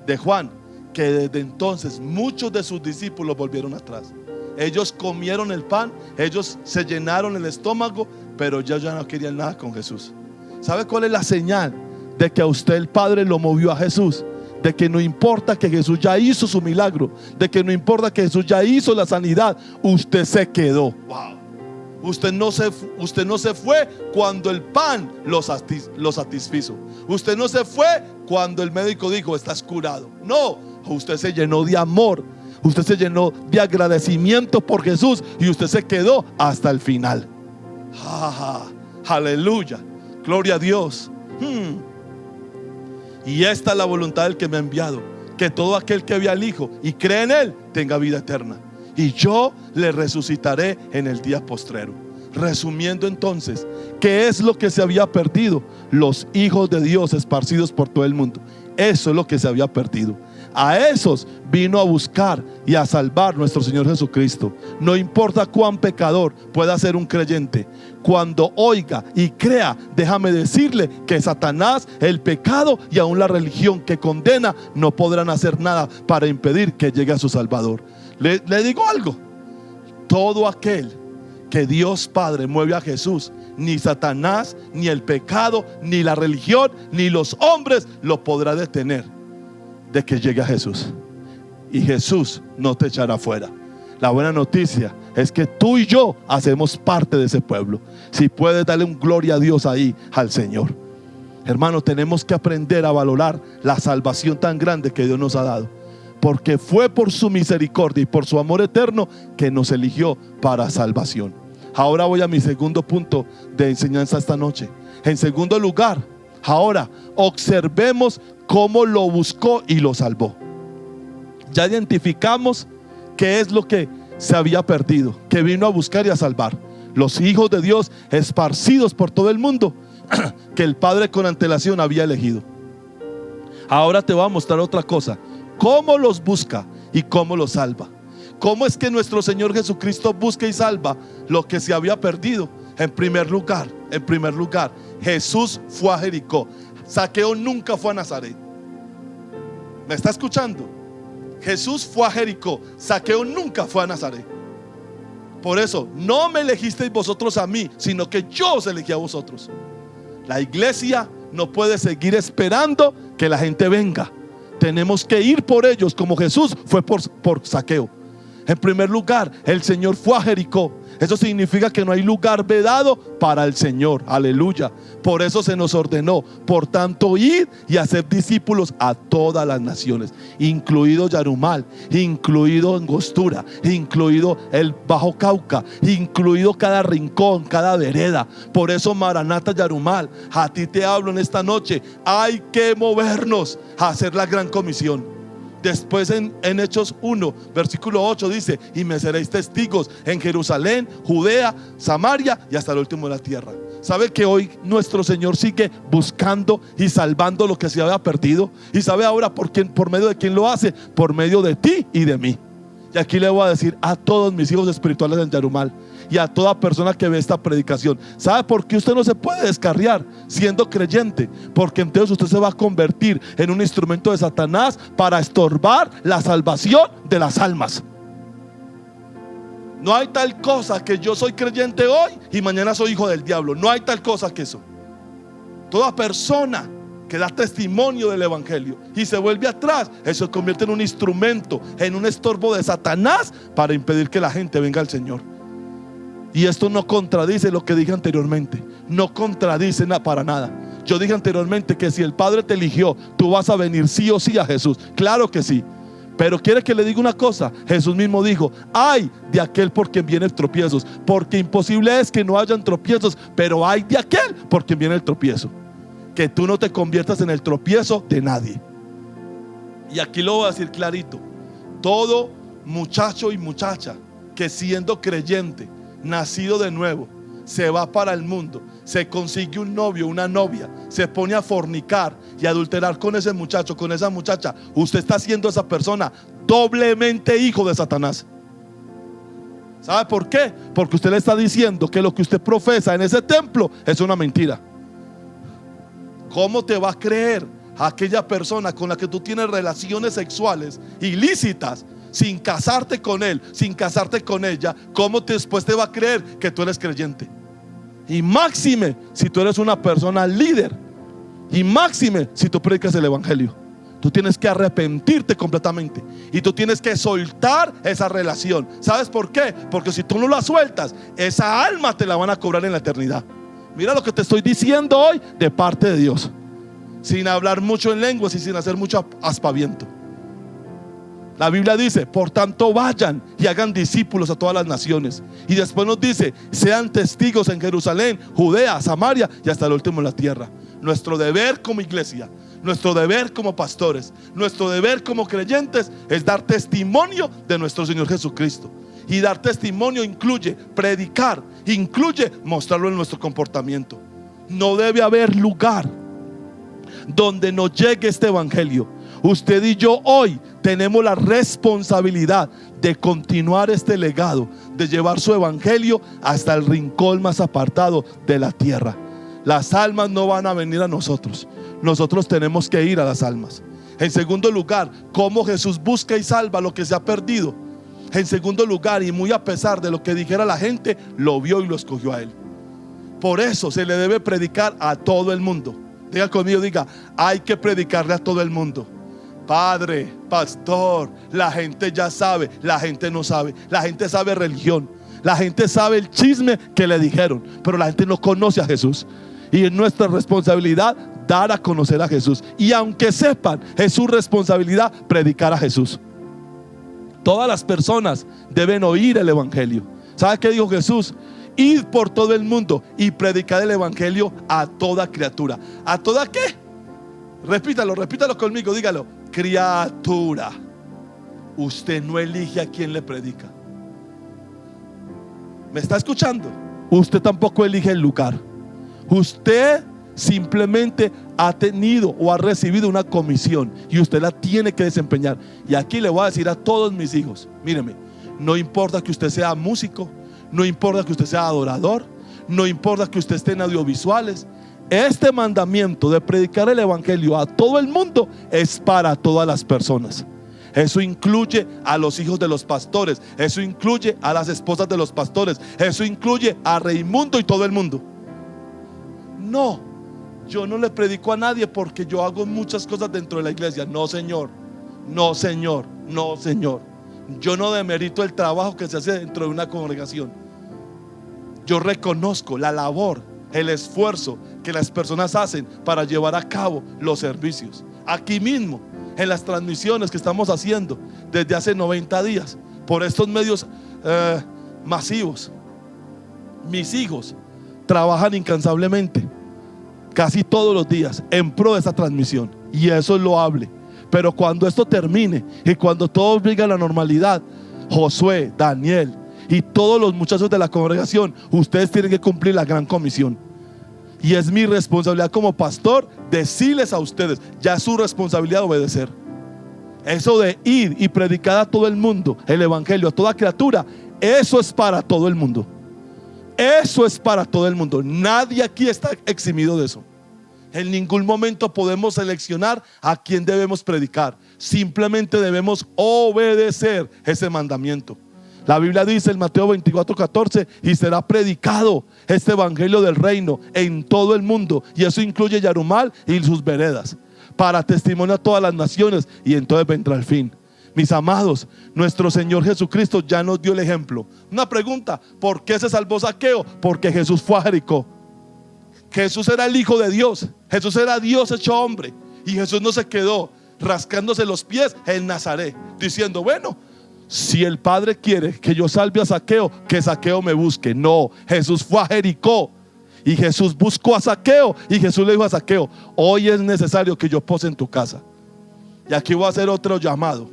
de Juan, que desde entonces muchos de sus discípulos volvieron atrás. Ellos comieron el pan, ellos se llenaron el estómago, pero ya no querían nada con Jesús. ¿Sabe cuál es la señal de que a usted el Padre lo movió a Jesús? De que no importa que Jesús ya hizo su milagro, de que no importa que Jesús ya hizo la sanidad, usted se quedó. Wow. Usted no se fue cuando el pan lo satisfizo. Usted no se fue cuando el médico dijo estás curado. No, usted se llenó de amor, usted se llenó de agradecimiento por Jesús y usted se quedó hasta el final. Aleluya, gloria a Dios. Y esta es la voluntad del que me ha enviado, que todo aquel que ve al Hijo y cree en Él tenga vida eterna, y yo le resucitaré en el día postrero. Resumiendo entonces, ¿qué es lo que se había perdido? Los hijos de Dios esparcidos por todo el mundo. Eso es lo que se había perdido. A esos vino a buscar y a salvar nuestro Señor Jesucristo. No importa cuán pecador pueda ser un creyente, cuando oiga y crea, déjame decirle que Satanás, el pecado y aún la religión que condena no podrán hacer nada para impedir que llegue a su Salvador. Le digo algo: todo aquel que Dios Padre mueve a Jesús, ni Satanás, ni el pecado, ni la religión, ni los hombres lo podrá detener de que llegue a Jesús. Y Jesús no te echará fuera. La buena noticia es que tú y yo hacemos parte de ese pueblo. Si puedes, darle un gloria a Dios ahí al Señor. Hermanos, tenemos que aprender a valorar la salvación tan grande que Dios nos ha dado, porque fue por su misericordia y por su amor eterno que nos eligió para salvación. Ahora voy a mi segundo punto de enseñanza esta noche. En segundo lugar, ahora observemos cómo lo buscó y lo salvó. Ya identificamos qué es lo que se había perdido, que vino a buscar y a salvar. Los hijos de Dios esparcidos por todo el mundo, que el Padre con antelación había elegido. Ahora te voy a mostrar otra cosa: cómo los busca y cómo los salva. ¿Cómo es que nuestro Señor Jesucristo busca y salva lo que se había perdido? En primer lugar, Jesús fue a Jericó. Zaqueo nunca fue a Nazaret. ¿Me está escuchando? Jesús fue a Jericó. Zaqueo nunca fue a Nazaret. Por eso, no me elegisteis vosotros a mí, sino que yo os elegí a vosotros. La iglesia no puede seguir esperando que la gente venga. Tenemos que ir por ellos, como Jesús fue por Zaqueo. En primer lugar, el Señor fue a Jericó. Eso significa que no hay lugar vedado para el Señor. Aleluya. Por eso se nos ordenó, por tanto, ir y hacer discípulos a todas las naciones, incluido Yarumal, incluido Angostura, incluido el Bajo Cauca, incluido cada rincón, cada vereda. Por eso, Maranata Yarumal, a ti te hablo en esta noche. Hay que movernos a hacer la gran comisión. Después en Hechos 1, versículo 8 dice: y me seréis testigos en Jerusalén, Judea, Samaria y hasta el último de la tierra. ¿Sabe que hoy nuestro Señor sigue buscando y salvando lo que se había perdido? ¿Y sabe ahora por medio de quién lo hace? Por medio de ti y de mí. Y aquí le voy a decir a todos mis hijos espirituales en Yarumal y a toda persona que ve esta predicación: ¿sabe por qué usted no se puede descarriar siendo creyente? Porque entonces usted se va a convertir en un instrumento de Satanás para estorbar la salvación de las almas. No hay tal cosa que yo soy creyente hoy y mañana soy hijo del diablo. No hay tal cosa que eso. Toda persona que da testimonio del evangelio y se vuelve atrás, eso se convierte en un instrumento, en un estorbo de Satanás para impedir que la gente venga al Señor. Y esto no contradice lo que dije anteriormente. No contradice para nada. Yo dije anteriormente que si el Padre te eligió, tú vas a venir sí o sí a Jesús. Claro que sí. Pero quiere que le diga una cosa: Jesús mismo dijo: ay de aquel por quien vienen tropiezos. Porque imposible es que no hayan tropiezos, pero ay de aquel por quien viene el tropiezo. Que tú no te conviertas en el tropiezo de nadie. Y aquí lo voy a decir clarito: todo muchacho y muchacha que siendo creyente, nacido de nuevo, se va para el mundo, se consigue un novio, una novia, se pone a fornicar y adulterar con ese muchacho, con esa muchacha, usted está siendo esa persona doblemente hijo de Satanás. ¿Sabe por qué? Porque usted le está diciendo que lo que usted profesa en ese templo es una mentira. ¿Cómo te va a creer aquella persona con la que tú tienes relaciones sexuales ilícitas sin casarte con él, sin casarte con ella? ¿Cómo después te va a creer que tú eres creyente? Y máxime si tú eres una persona líder, y máxime si tú predicas el evangelio. Tú tienes que arrepentirte completamente y tú tienes que soltar esa relación. ¿Sabes por qué? Porque si tú no la sueltas, esa alma te la van a cobrar en la eternidad. Mira lo que te estoy diciendo hoy de parte de Dios, sin hablar mucho en lenguas y sin hacer mucho aspaviento. La Biblia dice: por tanto vayan y hagan discípulos a todas las naciones. Y después nos dice: sean testigos en Jerusalén, Judea, Samaria y hasta el último en la tierra. Nuestro deber como iglesia, nuestro deber como pastores, nuestro deber como creyentes es dar testimonio de nuestro Señor Jesucristo. Y dar testimonio incluye predicar, incluye mostrarlo en nuestro comportamiento. No debe haber lugar donde no llegue este evangelio. Usted y yo hoy tenemos la responsabilidad de continuar este legado, de llevar su evangelio hasta el rincón más apartado de la tierra. Las almas no van a venir a nosotros, nosotros tenemos que ir a las almas. En segundo lugar, cómo Jesús busca y salva lo que se ha perdido. En segundo lugar, y muy a pesar de lo que dijera la gente, lo vio y lo escogió a él. Por eso se le debe predicar a todo el mundo. Diga conmigo, diga: hay que predicarle a todo el mundo. Padre, pastor, la gente ya sabe, la gente no sabe. La gente sabe religión, la gente sabe el chisme que le dijeron, pero la gente no conoce a Jesús. Y es nuestra responsabilidad dar a conocer a Jesús. Y aunque sepan, es su responsabilidad predicar a Jesús. Todas las personas deben oír el evangelio. ¿Sabe qué dijo Jesús? Id por todo el mundo y predicad el evangelio a toda criatura. ¿A toda qué? Repítalo conmigo, dígalo: criatura. Usted no elige a quién le predica. ¿Me está escuchando? Usted tampoco elige el lugar. Usted simplemente ha tenido o ha recibido una comisión y usted la tiene que desempeñar. Y aquí le voy a decir a todos mis hijos: míreme, no importa que usted sea músico, no importa que usted sea adorador, no importa que usted esté en audiovisuales, este mandamiento de predicar el evangelio a todo el mundo es para todas las personas. Eso incluye a los hijos de los pastores, eso incluye a las esposas de los pastores, eso incluye a Raimundo y todo el mundo. No, yo no le predico a nadie porque yo hago muchas cosas dentro de la iglesia. No, señor, no, señor, no, señor. Yo no demerito el trabajo que se hace dentro de una congregación. Yo reconozco la labor, el esfuerzo que las personas hacen para llevar a cabo los servicios. Aquí mismo, en las transmisiones que estamos haciendo desde hace 90 días por estos medios masivos, mis hijos trabajan incansablemente casi todos los días en pro de esta transmisión, y eso es loable. Pero cuando esto termine y cuando todo llegue a la normalidad, Josué, Daniel y todos los muchachos de la congregación, ustedes tienen que cumplir la gran comisión. Y es mi responsabilidad como pastor decirles a ustedes: ya es su responsabilidad obedecer. Eso de ir y predicar a todo el mundo el evangelio, a toda criatura, eso es para todo el mundo. Eso es para todo el mundo. Nadie aquí está eximido de eso. En ningún momento podemos seleccionar a quién debemos predicar. Simplemente debemos obedecer ese mandamiento. La Biblia dice en Mateo 24:14: y será predicado este evangelio del reino en todo el mundo, y eso incluye Yarumal y sus veredas, para testimonio a todas las naciones, y entonces vendrá el fin. Mis amados, nuestro Señor Jesucristo ya nos dio el ejemplo. Una pregunta: ¿por qué se salvó Zaqueo? Porque Jesús fue a Jericó. Jesús era el Hijo de Dios, Jesús era Dios hecho hombre, y Jesús no se quedó rascándose los pies en Nazaret diciendo: bueno, si el Padre quiere que yo salve a Zaqueo, que Zaqueo me busque. No, Jesús fue a Jericó y Jesús buscó a Zaqueo, y Jesús le dijo a Zaqueo: hoy es necesario que yo pose en tu casa. Y aquí voy a hacer otro llamado.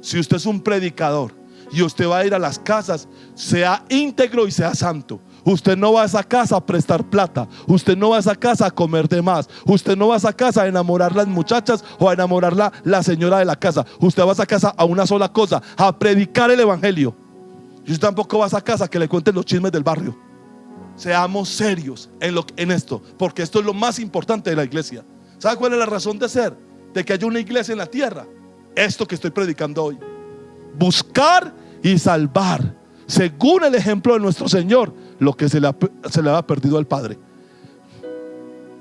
Si usted es un predicador y usted va a ir a las casas, sea íntegro y sea santo. Usted no va a esa casa a prestar plata. Usted no va a esa casa a comer de más. Usted no va a esa casa a enamorar las muchachas o a enamorar la señora de la casa. Usted va a esa casa a una sola cosa: a predicar el evangelio. Y usted tampoco va a esa casa que le cuenten los chismes del barrio. Seamos serios en esto, porque esto es lo más importante de la iglesia. ¿Sabe cuál es la razón de ser? De que haya una iglesia en la tierra. Esto que estoy predicando hoy: buscar y salvar, según el ejemplo de nuestro Señor, lo que se le había perdido al Padre.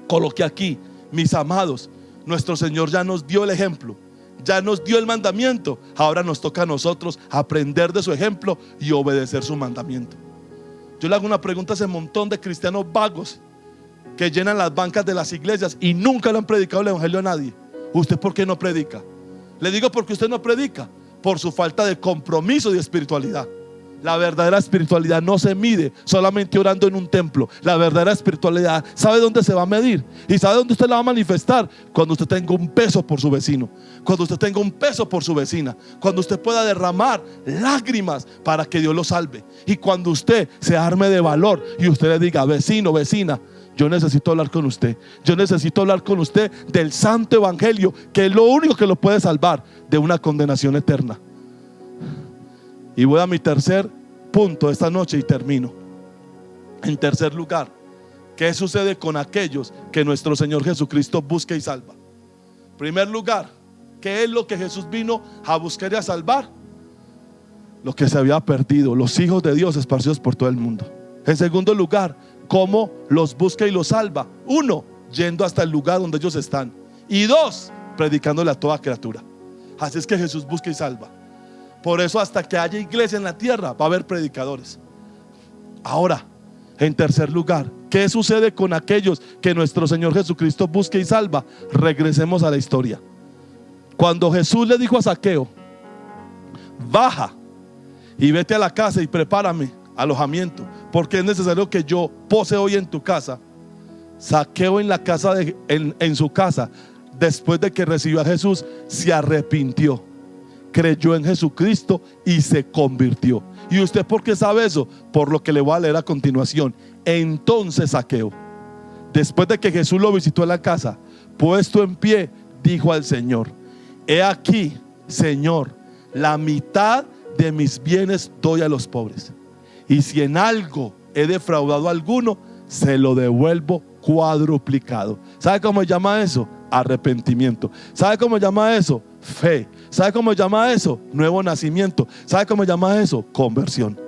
Coloqué aquí, mis amados, nuestro Señor ya nos dio el ejemplo, ya nos dio el mandamiento. Ahora nos toca a nosotros aprender de su ejemplo y obedecer su mandamiento. Yo le hago una pregunta a ese montón de cristianos vagos que llenan las bancas de las iglesias y nunca le han predicado el evangelio a nadie. ¿Usted por qué no predica? Le digo porque usted no predica por su falta de compromiso y de espiritualidad. La verdadera espiritualidad no se mide solamente orando en un templo. La verdadera espiritualidad, ¿sabe dónde se va a medir? ¿Y sabe dónde usted la va a manifestar? Cuando usted tenga un peso por su vecino, cuando usted tenga un peso por su vecina, cuando usted pueda derramar lágrimas para que Dios lo salve, y cuando usted se arme de valor y usted le diga: vecino, vecina, yo necesito hablar con usted. Yo necesito hablar con usted del santo evangelio, que es lo único que lo puede salvar de una condenación eterna. Y voy a mi tercer punto esta noche y termino. En tercer lugar, ¿qué sucede con aquellos que nuestro Señor Jesucristo busca y salva? En primer lugar, ¿qué es lo que Jesús vino a buscar y a salvar? Lo que se había perdido, los hijos de Dios esparcidos por todo el mundo. En segundo lugar, ¿cómo los busca y los salva? Uno, yendo hasta el lugar donde ellos están. Y dos, predicándole a toda criatura. Así es que Jesús busca y salva. Por eso, hasta que haya iglesia en la tierra, va a haber predicadores. Ahora, en tercer lugar, ¿qué sucede con aquellos que nuestro Señor Jesucristo busca y salva? Regresemos a la historia. Cuando Jesús le dijo a Zaqueo: baja y vete a la casa y prepárame alojamiento, porque es necesario que yo pose hoy en tu casa. Zaqueo en su casa, después de que recibió a Jesús, se arrepintió, creyó en Jesucristo y se convirtió. ¿Y usted por qué sabe eso? Por lo que le voy a leer a continuación. Entonces Zaqueo, después de que Jesús lo visitó en la casa, puesto en pie, dijo al Señor: he aquí, Señor, la mitad de mis bienes doy a los pobres, y si en algo he defraudado a alguno, se lo devuelvo cuadruplicado. ¿Sabe cómo se llama eso? Arrepentimiento. ¿Sabe cómo se llama eso? Fe. ¿Sabe cómo se llama eso? Nuevo nacimiento. ¿Sabe cómo se llama eso? Conversión.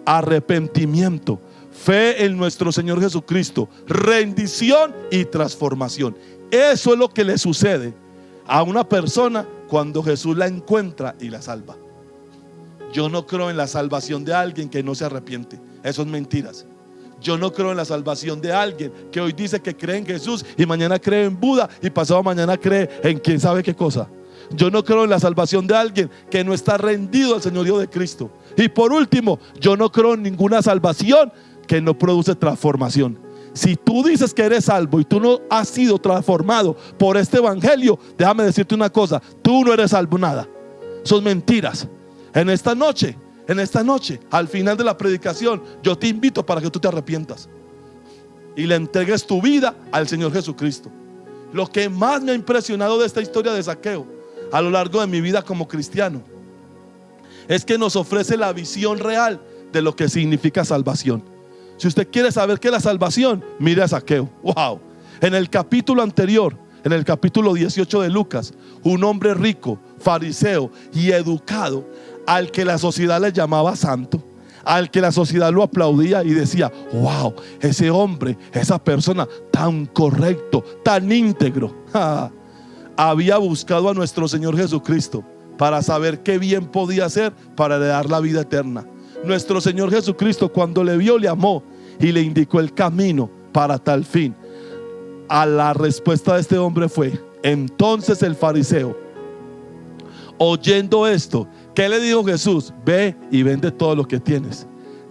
Arrepentimiento, fe en nuestro Señor Jesucristo, rendición y transformación. Eso es lo que le sucede a una persona cuando Jesús la encuentra y la salva. Yo no creo en la salvación de alguien que no se arrepiente. Eso es mentiras. Yo no creo en la salvación de alguien que hoy dice que cree en Jesús y mañana cree en Buda y pasado mañana cree en quién sabe qué cosa. Yo no creo en la salvación de alguien que no está rendido al señorío de Cristo. Y por último, yo no creo en ninguna salvación que no produce transformación. Si tú dices que eres salvo y tú no has sido transformado por este evangelio, déjame decirte una cosa: tú no eres salvo nada. Son mentiras. En esta noche, al final de la predicación, yo te invito para que tú te arrepientas y le entregues tu vida al Señor Jesucristo. Lo que más me ha impresionado de esta historia de Zaqueo a lo largo de mi vida como cristiano es que nos ofrece la visión real de lo que significa salvación. Si usted quiere saber qué es la salvación, mire a Zaqueo. Wow. En el capítulo anterior, en el capítulo 18 de Lucas, un hombre rico, fariseo y educado, al que la sociedad le llamaba santo, al que la sociedad lo aplaudía y decía: wow, ese hombre, esa persona tan correcto, tan íntegro, había buscado a nuestro Señor Jesucristo para saber qué bien podía hacer para heredar la vida eterna. Nuestro Señor Jesucristo, cuando le vio, le amó y le indicó el camino para tal fin. A la respuesta de este hombre fue: entonces el fariseo, oyendo esto, ¿qué le dijo Jesús? Ve y vende todo lo que tienes,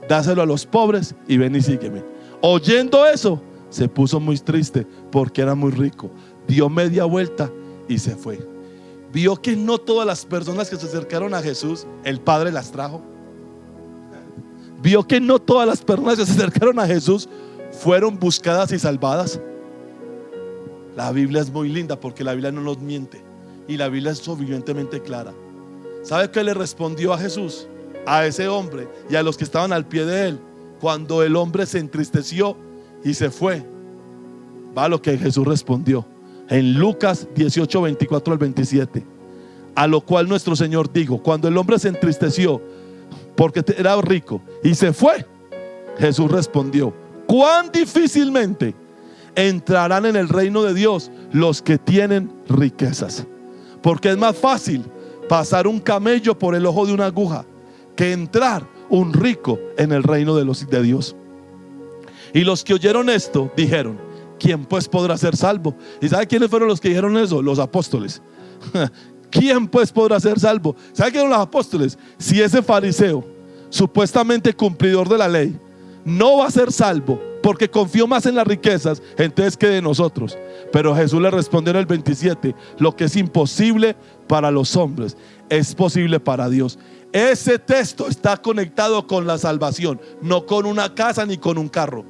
dáselo a los pobres y ven y sígueme. Oyendo eso, se puso muy triste porque era muy rico. Dio media vuelta y se fue. Vio que no todas las personas que se acercaron a Jesús, el Padre las trajo. vio que no todas las personas que se acercaron a Jesús fueron buscadas y salvadas. La Biblia es muy linda porque la Biblia no nos miente y la Biblia es suficientemente clara. ¿Sabe qué le respondió a Jesús, a ese hombre y a los que estaban al pie de él, cuando el hombre se entristeció y se fue? Va lo que Jesús respondió en Lucas 18, 24 al 27. A lo cual nuestro Señor dijo: cuando el hombre se entristeció porque era rico y se fue, Jesús respondió: cuán difícilmente entrarán en el reino de Dios los que tienen riquezas. Porque es más fácil pasar un camello por el ojo de una aguja que entrar un rico en el reino de Dios. Y los que oyeron esto dijeron: ¿quién pues podrá ser salvo? ¿Y sabe quiénes fueron los que dijeron eso? Los apóstoles. ¿Quién pues podrá ser salvo? ¿Sabe quiénes eran los apóstoles? Si ese fariseo, supuestamente cumplidor de la ley, no va a ser salvo porque confió más en las riquezas, entonces ¿qué de nosotros? Pero Jesús le respondió en el 27: lo que es imposible para los hombres es posible para Dios. Ese texto está conectado con la salvación, no con una casa ni con un carro.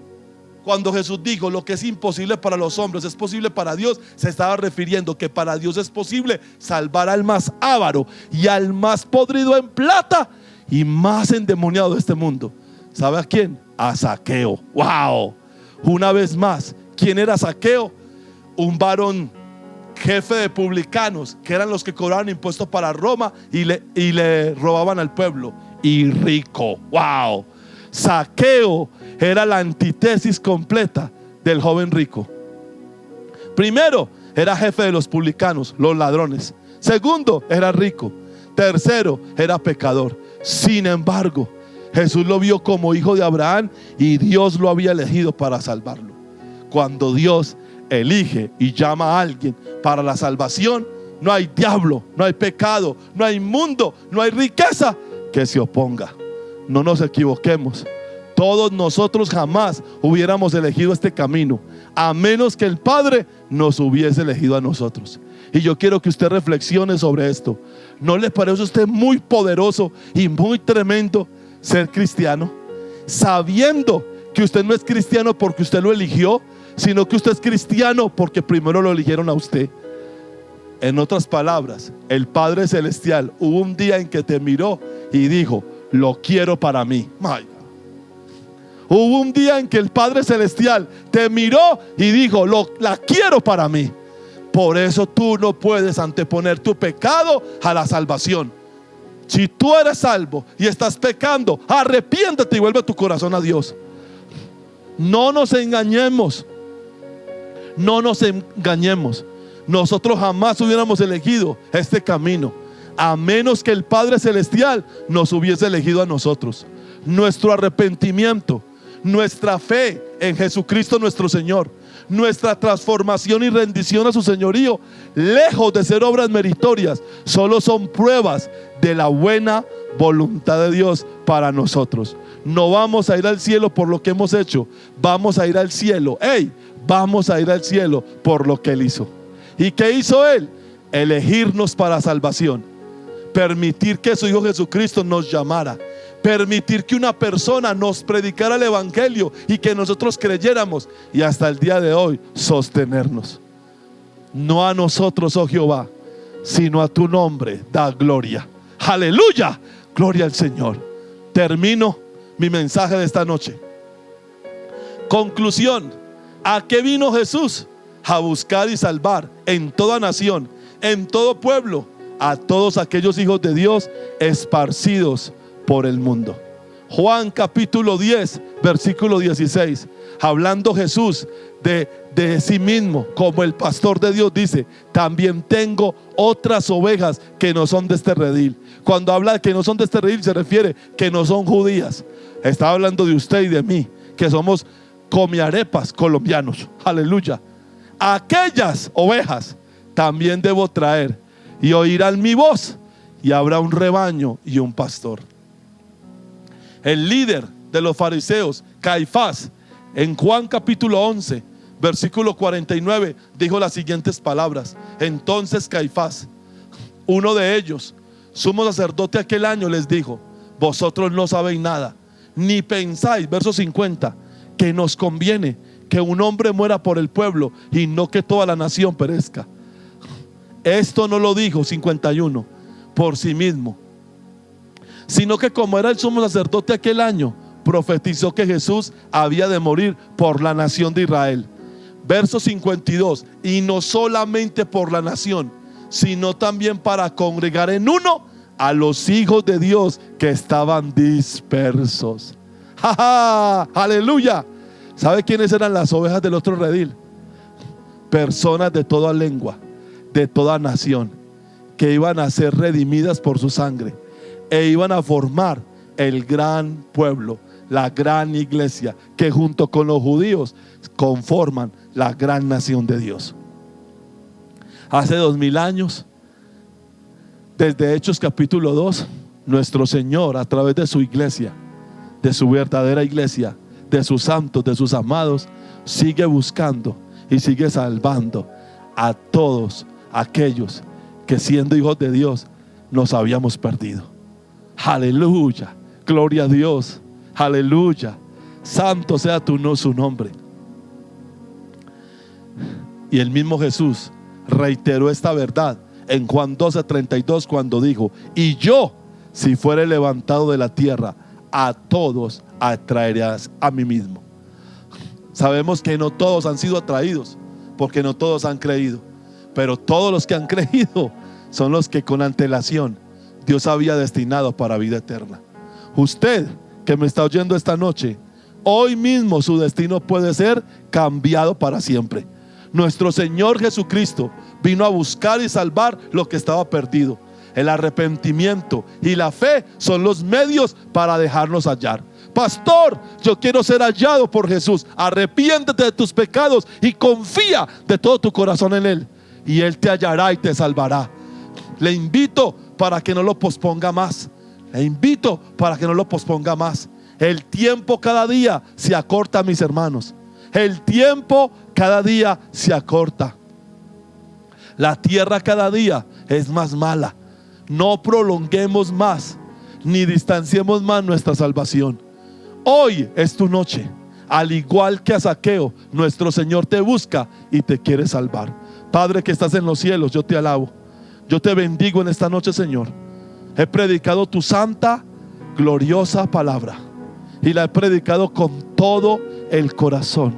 Cuando Jesús dijo lo que es imposible para los hombres es posible para Dios, se estaba refiriendo que para Dios es posible salvar al más avaro y al más podrido en plata y más endemoniado de este mundo. ¿Sabe a quién? A Zaqueo. ¡Wow! Una vez más, ¿quién era Zaqueo? Un varón jefe de publicanos, que eran los que cobraban impuestos para Roma y le robaban al pueblo. Y rico. ¡Wow! Zaqueo era la antítesis completa del joven rico. Primero, era jefe de los publicanos, los ladrones. Segundo, era rico. Tercero, era pecador. Sin embargo, Jesús lo vio como hijo de Abraham y Dios lo había elegido para salvarlo. Cuando Dios elige y llama a alguien para la salvación, no hay diablo, no hay pecado, no hay mundo, no hay riqueza que se oponga. No nos equivoquemos. Todos nosotros jamás hubiéramos elegido este camino, a menos que el Padre nos hubiese elegido a nosotros. Y yo quiero que usted reflexione sobre esto. ¿No le parece a usted muy poderoso y muy tremendo ser cristiano? Sabiendo que usted no es cristiano porque usted lo eligió, sino que usted es cristiano porque primero lo eligieron a usted. En otras palabras, el Padre Celestial hubo un día en que te miró y dijo: lo quiero para mí. Hubo un día en que el Padre Celestial te miró y dijo: la quiero para mí. Por eso tú no puedes anteponer tu pecado a la salvación. Si tú eres salvo y estás pecando, arrepiéntete y vuelve tu corazón a Dios. No nos engañemos. No nos engañemos. Nosotros jamás hubiéramos elegido este camino, a menos que el Padre Celestial nos hubiese elegido a nosotros. Nuestro arrepentimiento, nuestra fe en Jesucristo nuestro Señor, nuestra transformación y rendición a su señorío, lejos de ser obras meritorias, solo son pruebas de la buena voluntad de Dios para nosotros. No vamos a ir al cielo por lo que hemos hecho, vamos a ir al cielo. Vamos a ir al cielo por lo que Él hizo. ¿Y qué hizo Él? Elegirnos para salvación, permitir que su Hijo Jesucristo nos llamara, permitir que una persona nos predicara el evangelio y que nosotros creyéramos, y hasta el día de hoy sostenernos. No a nosotros, oh Jehová, sino a tu nombre da gloria. Aleluya, gloria al Señor. Termino mi mensaje de esta noche. Conclusión: ¿a qué vino Jesús? A buscar y salvar en toda nación, en todo pueblo, a todos aquellos hijos de Dios esparcidos por el mundo. Juan capítulo 10 versículo 16, hablando Jesús de sí mismo como el pastor de Dios, dice: también tengo otras ovejas que no son de este redil. Cuando habla de que no son de este redil, se refiere que no son judías. Está hablando de usted y de mí, que somos comiarepas colombianos. Aleluya. Aquellas ovejas también debo traer, y oirán mi voz, y habrá un rebaño y un pastor. El líder de los fariseos, Caifás, en Juan capítulo 11 versículo 49, dijo las siguientes palabras: entonces Caifás, uno de ellos, sumo sacerdote aquel año, les dijo: vosotros no sabéis nada, ni pensáis, verso 50, que nos conviene que un hombre muera por el pueblo y no que toda la nación perezca. Esto no lo dijo, 51, por sí mismo, sino que como era el sumo sacerdote aquel año, profetizó que Jesús había de morir por la nación de Israel. Verso 52, y no solamente por la nación, sino también para congregar en uno a los hijos de Dios que estaban dispersos. ¡Ja, ja! ¡Aleluya! ¿Sabe quiénes eran las ovejas del otro redil? Personas de toda lengua, de toda nación, que iban a ser redimidas por su sangre e iban a formar el gran pueblo, la gran iglesia, que junto con los judíos conforman la gran nación de Dios. Hace 2000 años, desde Hechos capítulo 2, nuestro Señor, a través de su iglesia, de su verdadera iglesia, de sus santos, de sus amados, sigue buscando y sigue salvando a todos aquellos que, siendo hijos de Dios, nos habíamos perdido. Aleluya, gloria a Dios, aleluya, santo sea su nombre. Y el mismo Jesús reiteró esta verdad en Juan 12:32, cuando dijo: y yo, si fuere levantado de la tierra, a todos atraerás a mí mismo. Sabemos que no todos han sido atraídos, porque no todos han creído, pero todos los que han creído son los que con antelación Dios había destinado para vida eterna. Usted que me está oyendo esta noche, hoy mismo su destino puede ser cambiado para siempre. Nuestro Señor Jesucristo vino a buscar y salvar lo que estaba perdido. El arrepentimiento y la fe son los medios para dejarnos hallar. Pastor, yo quiero ser hallado por Jesús. Arrepiéntete de tus pecados y confía de todo tu corazón en Él, y Él te hallará y te salvará. Le invito para que no lo posponga más. Le invito para que no lo posponga más. El tiempo cada día se acorta, mis hermanos. El tiempo cada día se acorta. La tierra cada día es más mala. No prolonguemos más ni distanciemos más nuestra salvación. Hoy es tu noche. Al igual que a Zaqueo, nuestro Señor te busca y te quiere salvar. Padre que estás en los cielos, yo te alabo, yo te bendigo en esta noche, Señor. He predicado tu santa, gloriosa palabra, y la he predicado con todo el corazón.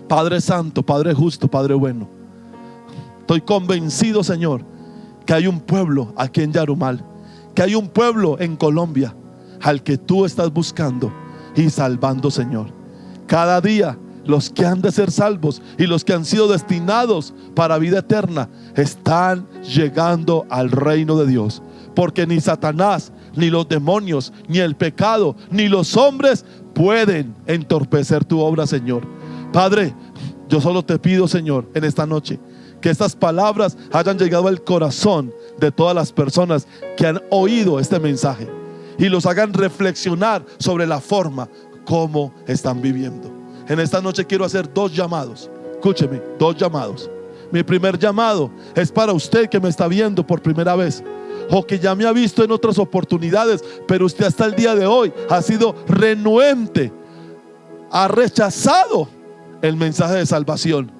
Padre santo, Padre justo, Padre bueno, estoy convencido, Señor, que hay un pueblo aquí en Yarumal, que hay un pueblo en Colombia al que tú estás buscando y salvando, Señor. Cada día los que han de ser salvos y los que han sido destinados para vida eterna están llegando al reino de Dios, porque ni Satanás, ni los demonios, ni el pecado, ni los hombres pueden entorpecer tu obra, Señor. Padre, yo solo te pido, Señor, en esta noche, que estas palabras hayan llegado al corazón de todas las personas que han oído este mensaje y los hagan reflexionar sobre la forma como están viviendo. En esta noche quiero hacer dos llamados. Escúcheme, dos llamados. Mi primer llamado es para usted que me está viendo por primera vez, o que ya me ha visto en otras oportunidades, pero usted hasta el día de hoy ha sido renuente, ha rechazado el mensaje de salvación,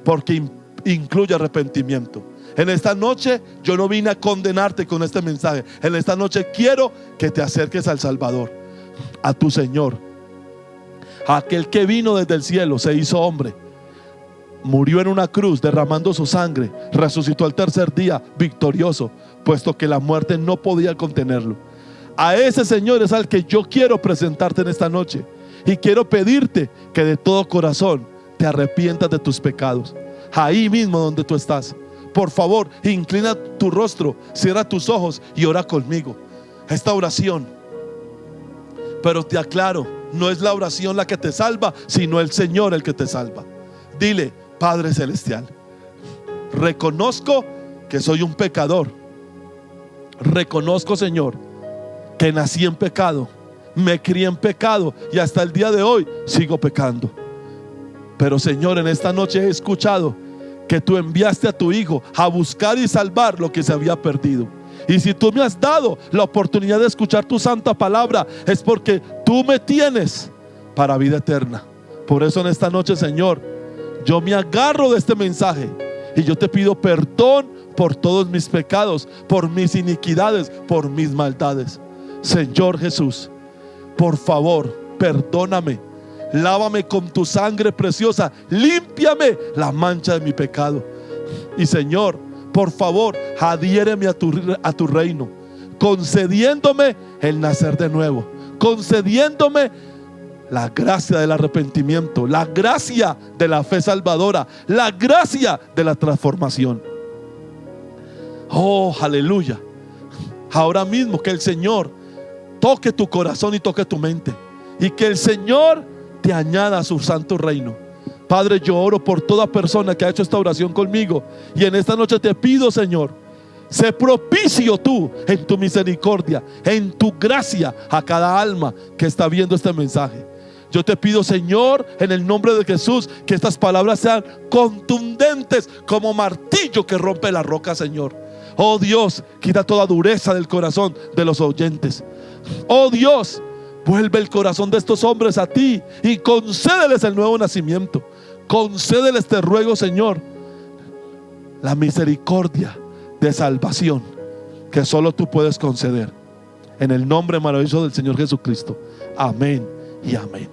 porque incluye arrepentimiento. En esta noche yo no vine a condenarte con este mensaje. En esta noche quiero que te acerques al Salvador, a tu Señor, a aquel que vino desde el cielo, se hizo hombre, murió en una cruz derramando su sangre, resucitó al tercer día victorioso, puesto que la muerte no podía contenerlo. A ese Señor es al que yo quiero presentarte en esta noche, y quiero pedirte que de todo corazón te arrepientas de tus pecados. Ahí mismo donde tú estás, por favor, inclina tu rostro, cierra tus ojos y ora conmigo esta oración. Pero te aclaro, no es la oración la que te salva, sino el Señor el que te salva. Dile: Padre celestial, reconozco que soy un pecador. Reconozco, Señor, que nací en pecado, me crié en pecado y hasta el día de hoy sigo pecando. Pero, Señor, en esta noche he escuchado que tú enviaste a tu Hijo a buscar y salvar lo que se había perdido. Y si tú me has dado la oportunidad de escuchar tu santa palabra, es porque tú me tienes para vida eterna. Por eso en esta noche, Señor, yo me agarro de este mensaje y yo te pido perdón por todos mis pecados, por mis iniquidades, por mis maldades. Señor Jesús, por favor, perdóname, lávame con tu sangre preciosa, límpiame la mancha de mi pecado. Y Señor, por favor, adhiéreme a tu reino, concediéndome el nacer de nuevo, concediéndome la gracia del arrepentimiento, la gracia de la fe salvadora, la gracia de la transformación. Oh, aleluya. Ahora mismo que el Señor toque tu corazón y toque tu mente, y que el Señor te añada a su santo reino. Padre, yo oro por toda persona que ha hecho esta oración conmigo, y en esta noche te pido, Señor, sé propicio tú en tu misericordia, en tu gracia a cada alma que está viendo este mensaje. Yo te pido, Señor, en el nombre de Jesús, que estas palabras sean contundentes como martillo que rompe la roca, Señor. Oh Dios, quita toda dureza del corazón de los oyentes. Oh Dios, vuelve el corazón de estos hombres a ti y concédeles el nuevo nacimiento. Concédeles, te ruego, Señor, la misericordia de salvación que solo tú puedes conceder. En el nombre maravilloso del Señor Jesucristo. Amén y amén.